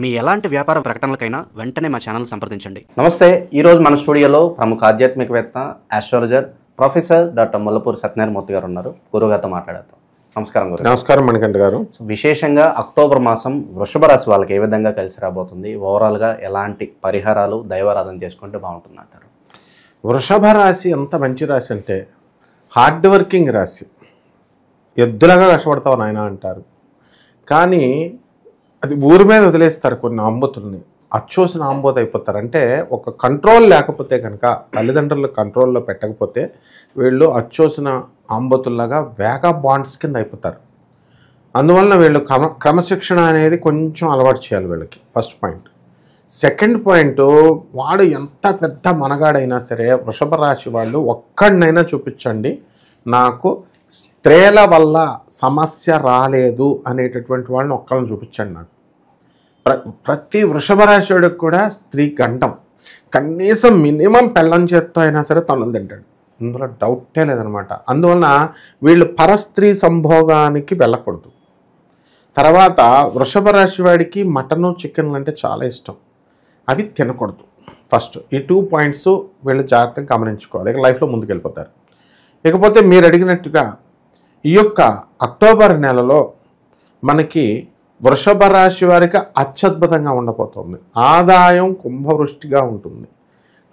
మీ ఎలాంటి వ్యాపార ప్రకటనలకైనా వెంటనే మా ఛానల్ సంప్రదించండి. నమస్తే. ఈరోజు మన స్టూడియోలో ప్రముఖ ఆధ్యాత్మికవేత్త, ఆస్ట్రాలజర్ ప్రొఫెసర్ డాక్టర్ ముల్లపూరి సత్యనారాయణమూర్తి గారు ఉన్నారు. గురుగారితో మాట్లాడతాం. నమస్కారం గురు. నమస్కారం మణికంఠ గారు. విశేషంగా అక్టోబర్ మాసం వృషభ రాశి వాళ్ళకి ఏ విధంగా కలిసి రాబోతుంది, ఓవరాల్గా ఎలాంటి పరిహారాలు దైవారాధన చేసుకుంటే బాగుంటుంది అంటారు? వృషభ రాశి ఎంత మంచి రాశి అంటే హార్డ్ వర్కింగ్ రాశి. ఎద్దులాగా కష్టపడతావు నాయన అంటారు, కానీ అది ఊరి మీద వదిలేస్తారు. కొన్ని ఆంబోతుల్ని అచ్చోసిన ఆంబోతు అయిపోతారు. అంటే ఒక కంట్రోల్ లేకపోతే కనుక, తల్లిదండ్రులు కంట్రోల్లో పెట్టకపోతే వీళ్ళు అచ్చోసిన ఆంబోతుల్లాగా వేగా బాండ్స్ కింద అయిపోతారు. అందువలన వీళ్ళు క్రమశిక్షణ అనేది కొంచెం అలవాటు చేయాలి వీళ్ళకి. First point. సెకండ్ పాయింట్, వాడు ఎంత పెద్ద మనగాడైనా సరే వృషభ రాశి వాళ్ళు ఒక్కడినైనా చూపించండి నాకు స్త్రీల వల్ల సమస్య రాలేదు అనేటటువంటి వాళ్ళని ఒక్కళ్ళని చూపించండి నాకు. ప్రతి వృషభ రాశివాడికి కూడా స్త్రీ గండం, కనీసం మినిమం పెళ్ళం చేత్తో అయినా సరే తను తింటాడు. ఇందులో డౌటే లేదనమాట. అందువలన వీళ్ళు పరస్త్రీ సంభోగానికి వెళ్ళకూడదు. తర్వాత వృషభ రాశి వాడికి మటను, చికెన్లు అంటే చాలా ఇష్టం. అవి తినకూడదు. ఫస్ట్ ఈ 2 పాయింట్స్ వీళ్ళు జాగ్రత్తగా గమనించుకోవాలి. ఇక లైఫ్లో ముందుకెళ్ళిపోతారు. ఇకపోతే మీరు అడిగినట్టుగా ఈ యొక్క అక్టోబర్ నెలలో మనకి వృషభ రాశి వారికి అత్యద్భుతంగా ఉండబోతుంది. ఆదాయం కుంభవృష్టిగా ఉంటుంది,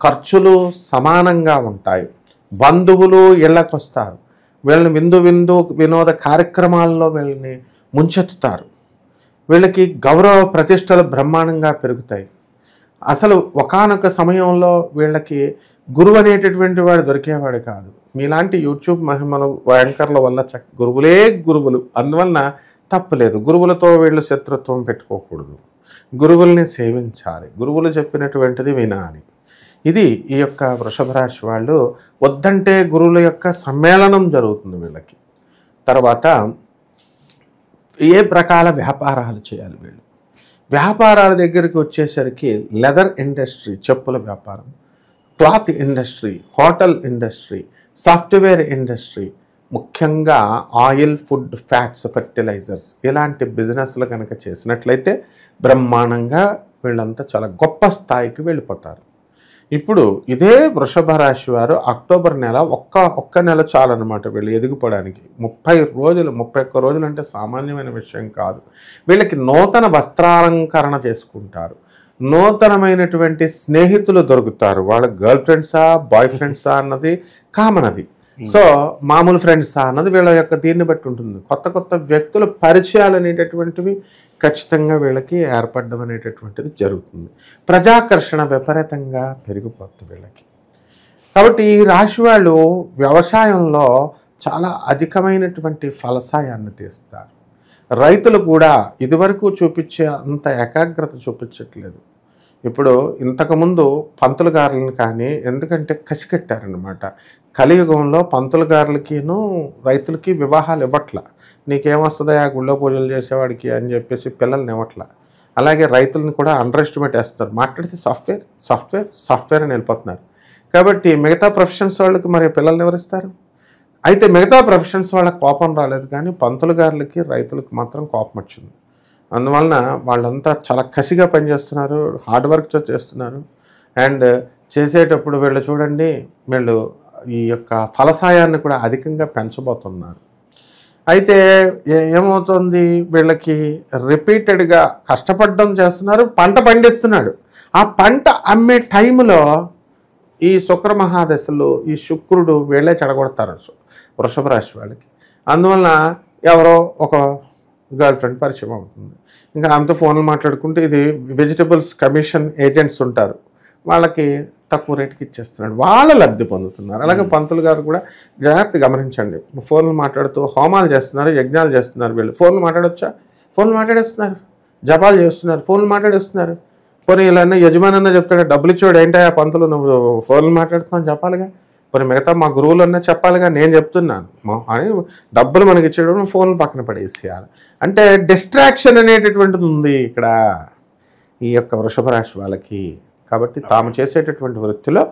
ఖర్చులు సమానంగా ఉంటాయి, బంధువులు ఇళ్ళకొస్తారు, వీళ్ళని వినోద కార్యక్రమాల్లో వీళ్ళని ముంచెత్తుతారు, వీళ్ళకి గౌరవ ప్రతిష్టలు బ్రహ్మాండంగా పెరుగుతాయి. అసలు ఒకానొక సమయంలో వీళ్ళకి గురువు అనేటటువంటి వాడు దొరికేవాడు కాదు. మీలాంటి యూట్యూబ్ మహిమలు యాంకర్ల వల్ల గురువులే గురువులు. అందువలన తప్పులేదు. గురువులతో వీళ్ళు శత్రుత్వం పెట్టుకోకూడదు. గురువుల్ని సేవించాలి, గురువులు చెప్పినటువంటిది వినాలి. ఇది ఈ యొక్క వృషభ రాశి వాళ్ళు వద్దంటే గురువుల యొక్క సమ్మేళనం జరుగుతుంది వీళ్ళకి. తర్వాత ఏ ప్రకార వ్యాపారాలు చేయాలి వీళ్ళు? వ్యాపారాల దగ్గరికి వచ్చేసరికి లెదర్ ఇండస్ట్రీ, చెప్పుల వ్యాపారం, cloth industry, hotel industry, software industry, ముఖ్యంగా ఆయిల్, ఫుడ్, ఫ్యాట్స్, ఫెర్టిలైజర్స్ ఇలాంటి బిజినెస్లు కనుక చేసినట్లయితే బ్రహ్మాండంగా వీళ్ళంతా చాలా గొప్ప స్థాయికి వెళ్ళిపోతారు. ఇప్పుడు ఇదే వృషభ రాశి వారు అక్టోబర్ నెల ఒక్క నెల చాలన్నమాట వీళ్ళు ఎదిగిపోవడానికి. 31 రోజులు అంటే సామాన్యమైన విషయం కాదు. వీళ్ళకి నూతన వస్త్రాలంకరణ చేసుకుంటారు, నూతనమైనటువంటి స్నేహితులు దొరుకుతారు. వాళ్ళ గర్ల్ ఫ్రెండ్సా, బాయ్ ఫ్రెండ్సా అన్నది కామన్. అది సో మామూలు ఫ్రెండ్సా అన్నది వీళ్ళ యొక్క దీన్ని బట్టి ఉంటుంది. కొత్త వ్యక్తుల పరిచయాలు అనేటటువంటివి ఖచ్చితంగా వీళ్ళకి ఏర్పడడం అనేటటువంటిది జరుగుతుంది. ప్రజాకర్షణ విపరీతంగా పెరిగిపోతుంది వీళ్ళకి. కాబట్టి ఈ రాశి వాళ్ళు వ్యవసాయంలో చాలా అధికమైనటువంటి ఫలసాయాన్ని తీస్తారు. రైతులు కూడా ఇదివరకు చూపించే అంత ఏకాగ్రత చూపించట్లేదు. ఇప్పుడు ఇంతకుముందు పంతులు గారులను కానీ ఎందుకంటే కసికట్టారనమాట. కలియుగంలో పంతులు గారులకిను రైతులకి వివాహాలు ఇవ్వట్ల. నీకేమొస్తుందా ఆ గుళ్ళో పూజలు చేసేవాడికి అని చెప్పేసి పిల్లల్ని ఇవ్వట్ల. అలాగే రైతులను కూడా అండర్ ఎస్టిమేట్ వేస్తారు. మాట్లాడితే సాఫ్ట్వేర్ అని వెళ్ళిపోతున్నారు. కాబట్టి మిగతా ప్రొఫెషన్స్ వాళ్ళకి మరి పిల్లల్ని ఎవరిస్తారు? అయితే మిగతా ప్రొఫెషన్స్ వాళ్ళకి కోపం రాలేదు, కానీ పంతులు గారులకి రైతులకు మాత్రం కోపం వచ్చింది. అందువలన వాళ్ళంతా చాలా కసిగా పనిచేస్తున్నారు, హార్డ్ వర్క్ చేస్తున్నారు. అండ్ చేసేటప్పుడు వీళ్ళు చూడండి, వీళ్ళు ఈ యొక్క ఫలసాయాన్ని కూడా అధికంగా పెంచబోతున్నారు. అయితే ఏమవుతుంది, వీళ్ళకి రిపీటెడ్గా కష్టపడడం చేస్తున్నారు, పంట పండిస్తున్నాడు. ఆ పంట అమ్మే టైంలో ఈ శుక్ర మహాదశలు, ఈ శుక్రుడు వీళ్ళే చెడగొడతారు వృషభ రాశి వాళ్ళకి. అందువలన ఎవరో ఒక గర్ల్ ఫ్రెండ్ పరిచయం అవుతుంది. ఇంకా ఆమెతో ఫోన్లు మాట్లాడుకుంటే, ఇది వెజిటబుల్స్ కమిషన్ ఏజెంట్స్ ఉంటారు, వాళ్ళకి తక్కువ రేటుకి ఇచ్చేస్తున్నాడు, వాళ్ళు లబ్ధి పొందుతున్నారు. అలాగే పంతులు గారు కూడా జాగ్రత్త గమనించండి. ఫోన్లు మాట్లాడుతూ హోమాలు చేస్తున్నారు, యజ్ఞాలు చేస్తున్నారు. వీళ్ళు ఫోన్లు మాట్లాడొచ్చా? ఫోన్లు మాట్లాడేస్తున్నారు, జపాలు చేస్తున్నారు, ఫోన్లు మాట్లాడేస్తున్నారు. పోనీ ఇలా యజమానన్నా చెప్తాడు, డబ్బులు ఇచ్చేవాడు ఏంటా పంతులు నువ్వు ఫోన్లు మాట్లాడుతున్నావు చెప్పాలిగా. పోనీ మిగతా మా గురువులన్నా చెప్పాలిగా, నేను చెప్తున్నాను అని డబ్బులు మనకి ఇచ్చేటప్పుడు ఫోన్లు పక్కన పడేసేయాలి. అంటే డిస్ట్రాక్షన్ అనేటటువంటిది ఉంది ఇక్కడ ఈ యొక్క వృషభ రాశి వాళ్ళకి. కాబట్టి తాము చేసేటటువంటి వృత్తిలో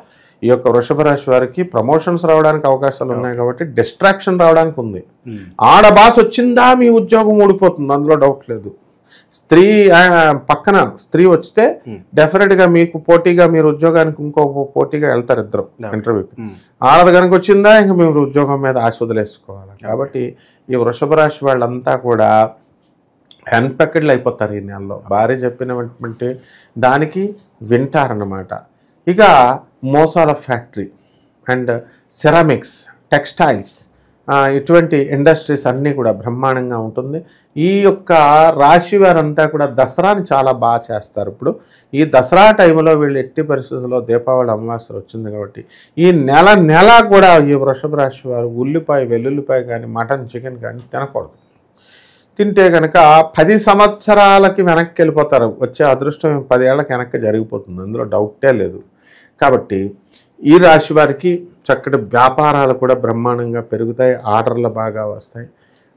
ఈ యొక్క వృషభ రాశి వారికి ప్రమోషన్స్ రావడానికి అవకాశాలు ఉన్నాయి. కాబట్టి డిస్ట్రాక్షన్ రావడానికి ఉంది. ఆడ బాస్ వచ్చిందా మీ ఉద్యోగం ఊడిపోతుంది, అందులో డౌట్ లేదు. స్త్రీ పక్కన స్త్రీ వస్తే డెఫినెట్గా మీకు పోటీగా మీరు ఉద్యోగానికి ఇంకో పోటీగా వెళ్తారు ఇద్దరు ఇంటర్వ్యూకి. ఆడది కనుక వచ్చిందా ఇంకా మీరు ఉద్యోగం మీద ఆశ వదిలేసుకోవాలి. కాబట్టి ఈ వృషభ రాశి వాళ్ళంతా కూడా అన్పెక్డ్లు అయిపోతారు ఈ నెలలో. భార్య చెప్పినటువంటి దానికి వింటారన్నమాట. ఇక మోసాల ఫ్యాక్టరీ అండ్ సెరామిక్స్, టెక్స్టైల్స్, ఇటువంటి ఇండస్ట్రీస్ అన్నీ కూడా బ్రహ్మాండంగా ఉంటుంది. ఈ యొక్క రాశి వారంతా కూడా దసరాని చాలా బాగా చేస్తారు. ఇప్పుడు ఈ దసరా టైంలో వీళ్ళు ఎట్టి పరిస్థితుల్లో దీపావళి అమావాస్య వచ్చింది కాబట్టి ఈ నెల కూడా ఈ వృషభ రాశి వారు ఉల్లిపాయ, వెల్లుల్లిపాయ కానీ మటన్, చికెన్ కానీ తినకూడదు. తింటే కనుక 10 సంవత్సరాలకి వెనక్కి వెళ్ళిపోతారు. వచ్చే అదృష్టం 10 ఏళ్ళకి వెనక్కి జరిగిపోతుంది, అందులో డౌటే లేదు. కాబట్టి ఈ రాశి వారికి చక్కటి వ్యాపారాలు కూడా బ్రహ్మాండంగా పెరుగుతాయి, ఆర్డర్లు బాగా వస్తాయి.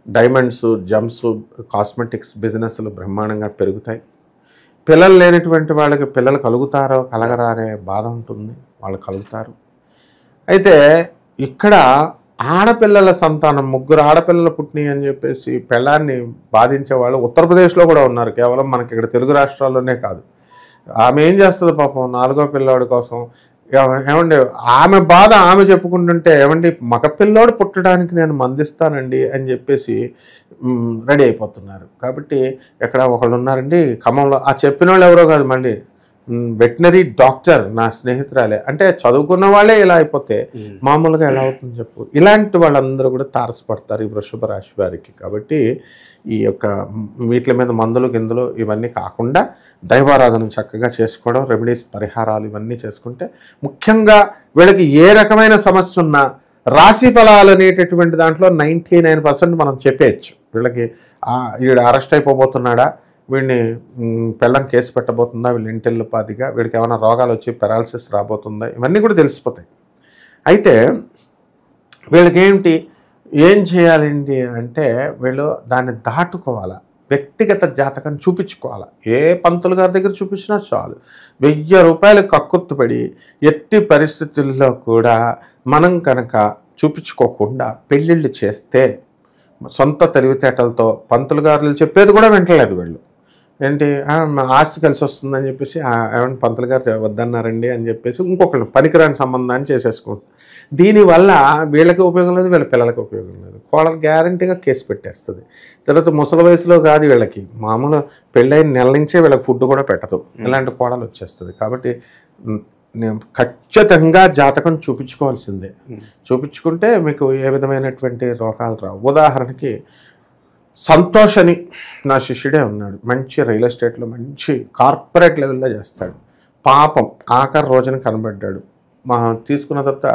డైమండ్స్, జమ్స్, కాస్మెటిక్స్ బిజినెస్లు బ్రహ్మాండంగా పెరుగుతాయి. పిల్లలు లేనటువంటి వాళ్ళకి పిల్లలు కలుగుతారో కలగరా అనే బాధ ఉంటుంది, వాళ్ళు కలుగుతారు. అయితే ఇక్కడ ఆడపిల్లల సంతానం 3 ఆడపిల్లలు పుట్టినాయి అని చెప్పేసి పెళ్ళాన్ని బాధించే వాళ్ళు ఉత్తరప్రదేశ్లో కూడా ఉన్నారు. కేవలం మనకి ఇక్కడ తెలుగు రాష్ట్రాల్లోనే కాదు. ఆమె ఏం చేస్తుంది పాపం 4వ పిల్లాడి కోసం, ఏమండి ఆమె బాధ ఆమె చెప్పుకుంటుంటే, ఏమండి మగ పిల్లోడు పుట్టడానికి నేను మందిస్తానండి అని చెప్పేసి రెడీ అయిపోతున్నారు. కాబట్టి ఎక్కడ ఒకళ్ళు ఉన్నారండి ఖమ్మంలో, ఆ చెప్పిన వాళ్ళు ఎవరో కాదు, మళ్ళీ వెటనరీ డాక్టర్ నా స్నేహితురాలే. అంటే చదువుకున్న వాళ్ళే ఇలా అయిపోతే మామూలుగా ఎలా అవుతుంది చెప్పు. ఇలాంటి వాళ్ళందరూ కూడా తారసపడతారు ఈ వృషభ రాశి వారికి. కాబట్టి ఈ యొక్క వీటి మీద మందులు గిందులు ఇవన్నీ కాకుండా దైవారాధన చక్కగా చేసుకోవడం, రెమెడీస్, పరిహారాలు ఇవన్నీ చేసుకుంటే ముఖ్యంగా వీళ్ళకి ఏ రకమైన సమస్య ఉన్నా రాశి ఫలాలు అనేటటువంటి దాంట్లో 99% మనం చెప్పేయచ్చు. వీళ్ళకి వీడు అరెస్ట్ అయిపోబోతున్నాడా, వీడిని పెళ్ళం కేసు పెట్టబోతుందా, వీళ్ళు ఇంటెల్లుపాదిగా, వీడికి ఏమైనా రోగాలు వచ్చి పెరాలసిస్ రాబోతుందా, ఇవన్నీ కూడా తెలిసిపోతాయి. అయితే వీళ్ళకి ఏం చేయాలండి అంటే వీళ్ళు దాన్ని దాటుకోవాలా, వ్యక్తిగత జాతకం చూపించుకోవాలా. ఏ పంతులు గారి దగ్గర చూపించినా చాలు, 1000 రూపాయలు కక్కుర్తుపడి ఎట్టి పరిస్థితుల్లో కూడా మనం కనుక చూపించుకోకుండా పెళ్ళిళ్ళు చేస్తే సొంత తెలివితేటలతో పంతులు గారులు చెప్పేది కూడా వింటలేదు వీళ్ళు. ఆస్తి కలిసి వస్తుందని చెప్పేసి ఏమన్నా పంతులు గారు వద్దన్నారండి అని చెప్పేసి ఇంకొకళ్ళు పనికిరాని సంబంధాన్ని చేసేసుకుంటారు. దీనివల్ల వీళ్ళకి ఉపయోగం లేదు, వీళ్ళ పిల్లలకి ఉపయోగం లేదు. కోడలు గ్యారంటీగా కేసు పెట్టేస్తుంది. తర్వాత ముసలి వయసులో కాదు వీళ్ళకి, మామూలు పెళ్ళైన నెల నుంచే వీళ్ళకి ఫుడ్ కూడా పెట్టదు, ఇలాంటి కోడలు వచ్చేస్తుంది. కాబట్టి ఖచ్చితంగా జాతకం చూపించుకోవాల్సిందే. చూపించుకుంటే మీకు ఏ విధమైనటువంటి రోగాలు రావు. ఉదాహరణకి సంతోష్ అని నా శిష్యుడే ఉన్నాడు, మంచి రియల్ ఎస్టేట్లో మంచి కార్పొరేట్ లెవెల్లో చేస్తాడు. పాపం ఆఖరి రోజున కనబడ్డాడు. తీసుకున్న తర్వాత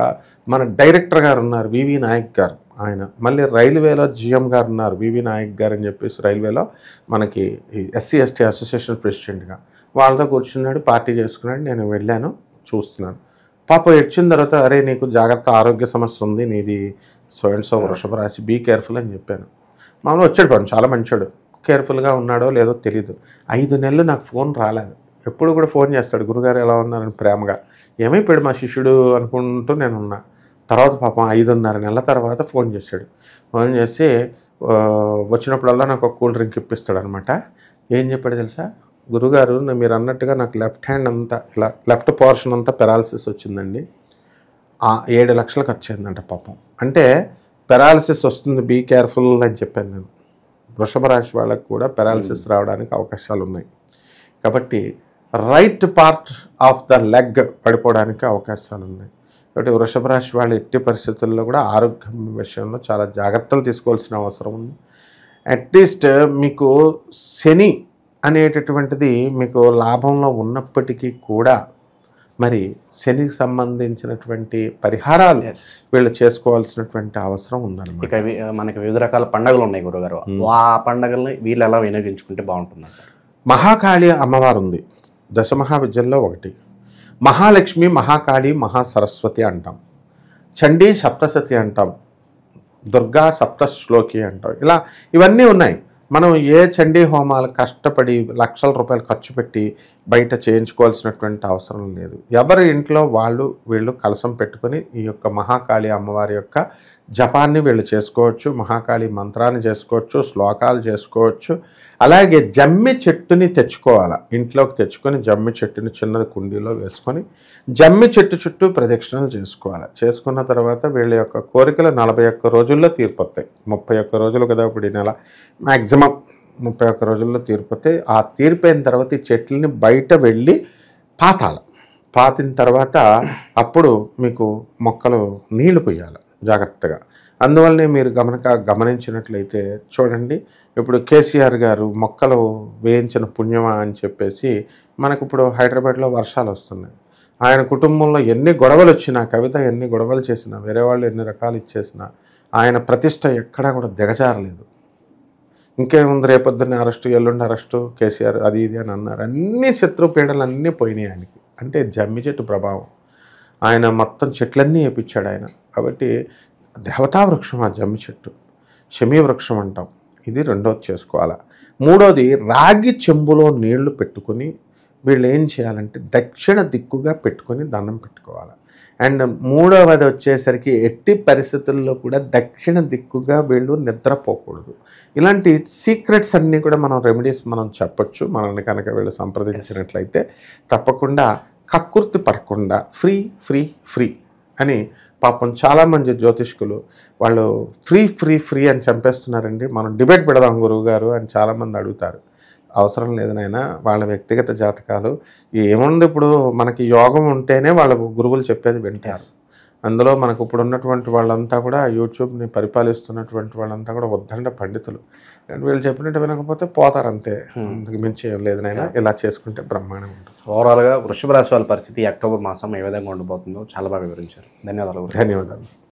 మన డైరెక్టర్ గారు ఉన్నారు వివి నాయక్ గారు, ఆయన మళ్ళీ రైల్వేలో జిఎం గారు ఉన్నారు వివి నాయక్ గారు అని చెప్పేసి రైల్వేలో మనకి ఎస్సీ ఎస్టీ అసోసియేషన్ ప్రెసిడెంట్గా, వాళ్ళతో కూర్చున్నాడు, పార్టీ చేసుకున్నాడు. నేను వెళ్ళాను, చూస్తున్నాను. పాప వచ్చిన తర్వాత అరే నీకు జాగ్రత్త ఆరోగ్య సమస్య ఉంది, నీది సో అండ్ సో వృషభ రాశి, బీ కేర్ఫుల్ అని చెప్పాను. మామూలు వచ్చాడు పాపం, చాలా మంచోడు, కేర్ఫుల్గా ఉన్నాడో లేదో తెలీదు. 5 నెలలు నాకు ఫోన్ రాలేదు. ఎప్పుడు కూడా ఫోన్ చేస్తాడు, గురుగారు ఎలా ఉన్నారని ప్రేమగా. ఏమైపోయాడు మా శిష్యుడు అనుకుంటూ నేను ఉన్నా. తర్వాత పాపం 5.5 నెలల తర్వాత ఫోన్ చేశాడు. ఫోన్ చేసి వచ్చినప్పుడల్లా నాకు ఒక కూల్ డ్రింక్ ఇప్పిస్తాడు అనమాట. ఏం చెప్పాడు తెలుసా, గురుగారు మీరు అన్నట్టుగా నాకు లెఫ్ట్ హ్యాండ్ అంతా ఇలా లెఫ్ట్ పోర్షన్ అంతా పెరాలసిస్ వచ్చిందండి, 7 లక్షలు ఖర్చు అయిందంట పాపం. అంటే పెరాలసిస్ వస్తుంది, బీ కేర్ఫుల్ అని చెప్పాను నేను. వృషభ రాశి వాళ్ళకు కూడా పెరాలసిస్ రావడానికి అవకాశాలు ఉన్నాయి. కాబట్టి right part of the leg పడిపోవడానికి అవకాశాలు ఉన్నాయి. కాబట్టి వృషభ రాశి వాళ్ళు ఎట్టి పరిస్థితుల్లో కూడా ఆరోగ్యం విషయంలో చాలా జాగ్రత్తలు తీసుకోవాల్సిన అవసరం ఉంది. అట్లీస్ట్ మీకు శని అనేటటువంటిది మీకు లాభంలో ఉన్నప్పటికీ కూడా మరి శనికి సంబంధించినటువంటి పరిహారాలు వీళ్ళు చేసుకోవాల్సినటువంటి అవసరం ఉందన్నమాట. ఇక మనకి వివిధ రకాల పండుగలు ఉన్నాయి గురుగారు, ఆ పండుగల్ని వీళ్ళు ఎలా వినియోగించుకుంటే బాగుంటుంది? మహాకాళి అమ్మవారు ఉంది, దశమహావిద్యల్లో ఒకటి. మహాలక్ష్మి, మహాకాళి, మహాసరస్వతి అంటాం. చండీ సప్తశతి అంటాం, దుర్గా సప్తశ్లోకి అంటాం. ఇలా ఇవన్నీ ఉన్నాయి. మనం ఏ చండీ హోమాలు కష్టపడి లక్షల రూపాయలు ఖర్చు పెట్టి బయట చేయించుకోవాల్సినటువంటి అవసరం లేదు. ఎవరి ఇంట్లో వీళ్ళు కలశం పెట్టుకొని ఈ యొక్క మహాకాళి అమ్మవారి యొక్క జపాన్ని వీళ్ళు చేసుకోవచ్చు, మహాకాళి మంత్రాన్ని చేసుకోవచ్చు, శ్లోకాలు చేసుకోవచ్చు. అలాగే జమ్మి చెట్టుని తెచ్చుకోవాలి, ఇంట్లోకి తెచ్చుకొని జమ్మి చెట్టుని చిన్న కుండీలో వేసుకొని జమ్మి చెట్టు చుట్టూ ప్రదక్షిణలు చేసుకోవాలి. చేసుకున్న తర్వాత వీళ్ళ యొక్క కోరికలు 41 రోజుల్లో తీరిపోతాయి. 31 రోజులు కదా ఇప్పుడు ఈ నెల, మ్యాక్సిమం 31 రోజుల్లో తీరిపోతే ఆ తీరిపోయిన తర్వాత ఈ చెట్లని బయట వెళ్ళి పాతిన తర్వాత అప్పుడు మీకు మొక్కలు నీళ్లు పోయాలి జాగ్రత్తగా. అందువల్లనే మీరు గమనించినట్లయితే చూడండి, ఇప్పుడు కేసీఆర్ గారు మొక్కలు వేయించిన పుణ్యమా అని చెప్పేసి మనకు ఇప్పుడు హైదరాబాద్లో వర్షాలు వస్తున్నాయి. ఆయన కుటుంబంలో ఎన్ని గొడవలు వచ్చినా, కవిత ఎన్ని గొడవలు చేసినా, వేరే వాళ్ళు ఎన్ని రకాలు ఇచ్చేసినా ఆయన ప్రతిష్ట ఎక్కడా కూడా దిగజారలేదు. ఇంకేముంది, రేపొద్దున్నే అరెస్టు, ఎల్లుండి అరెస్టు, కేసీఆర్ అది ఇది అని అన్నారు. అన్ని శత్రుపీడలు అన్నీ పోయినాయి ఆయనకి. అంటే జమ్మి చెట్టు ప్రభావం. ఆయన మొత్తం చెట్లన్నీ వేపించాడు ఆయన. కాబట్టి దేవతా వృక్షం ఆ జమ్మి చెట్టు, శమీ వృక్షం అంటాం. ఇది రెండోది చేసుకోవాలి. మూడోది రాగి చెంబులో నీళ్లు పెట్టుకుని వీళ్ళు ఏం చేయాలంటే దక్షిణ దిక్కుగా పెట్టుకొని దండం పెట్టుకోవాలి. అండ్ మూడవది వచ్చేసరికి ఎట్టి పరిస్థితుల్లో కూడా దక్షిణ దిక్కుగా వీళ్ళు నిద్రపోకూడదు. ఇలాంటి సీక్రెట్స్ అన్నీ కూడా మనం రెమెడీస్ మనం చెప్పొచ్చు. మనల్ని కనుక వీళ్ళు సంప్రదించినట్లయితే తప్పకుండా కక్కుర్తి పడకుండా ఫ్రీ ఫ్రీ ఫ్రీ అని. పాపం చాలామంది జ్యోతిష్కులు వాళ్ళు ఫ్రీ ఫ్రీ ఫ్రీ అని చంపేస్తున్నారండి, మనం డిబేట్ పెడదాం గురువు గారు అని చాలామంది అడుగుతారు. అవసరం లేదు నాయనా, వాళ్ళ వ్యక్తిగత జాతకాలు ఏముంది. ఇప్పుడు మనకి యోగం ఉంటేనే వాళ్ళ గురువులు చెప్పేది వింటారు. అందులో మనకు ఇప్పుడు ఉన్నటువంటి వాళ్ళంతా కూడా యూట్యూబ్ని పరిపాలిస్తున్నటువంటి వాళ్ళంతా కూడా ఉద్దండ పండితులు. అండ్ వీళ్ళు చెప్పినట్టు వినకపోతే పోతారు అంతే, అందుకు మించి ఏం లేదు నాయనా. ఇలా చేసుకుంటే బ్రహ్మాండంగా ఉంటుంది. ఓవరాల్గా వృషభ రాశి వాళ్ళ పరిస్థితి అక్టోబర్ మాసం ఏ విధంగా ఉండబోతుందో చాలా బాగా వివరించారు. ధన్యవాదాలు. ధన్యవాదాలు.